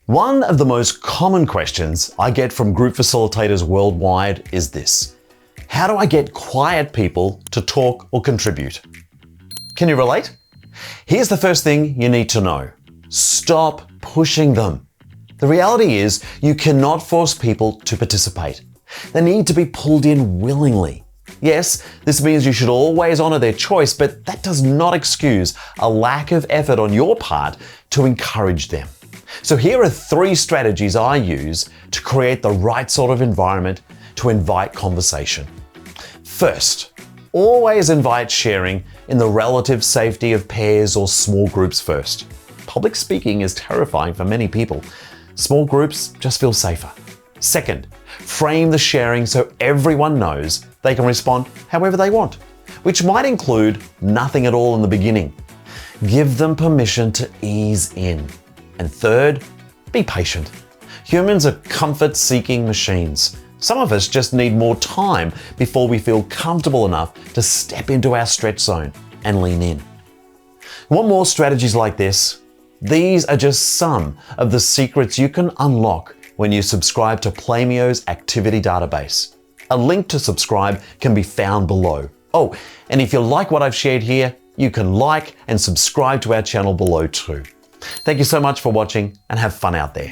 One of the most common questions I get from group facilitators worldwide is this: how do I get quiet people to talk or contribute? Can you relate? Here's the first thing you need to know. Stop pushing them. The reality is you cannot force people to participate. They need to be pulled in willingly. Yes, this means you should always honor their choice, but that does not excuse a lack of effort on your part to encourage them. So here are 3 strategies I use to create the right sort of environment to invite conversation. First, always invite sharing in the relative safety of pairs or small groups first. Public speaking is terrifying for many people. Small groups just feel safer. Second, frame the sharing so everyone knows they can respond however they want, which might include nothing at all in the beginning. Give them permission to ease in. And third, be patient. Humans are comfort-seeking machines. Some of us just need more time before we feel comfortable enough to step into our stretch zone and lean in. Want more strategies like this? These are just some of the secrets you can unlock when you subscribe to Playmeo's activity database. A link to subscribe can be found below. Oh, and if you like what I've shared here, you can like and subscribe to our channel below too. Thank you so much for watching and have fun out there.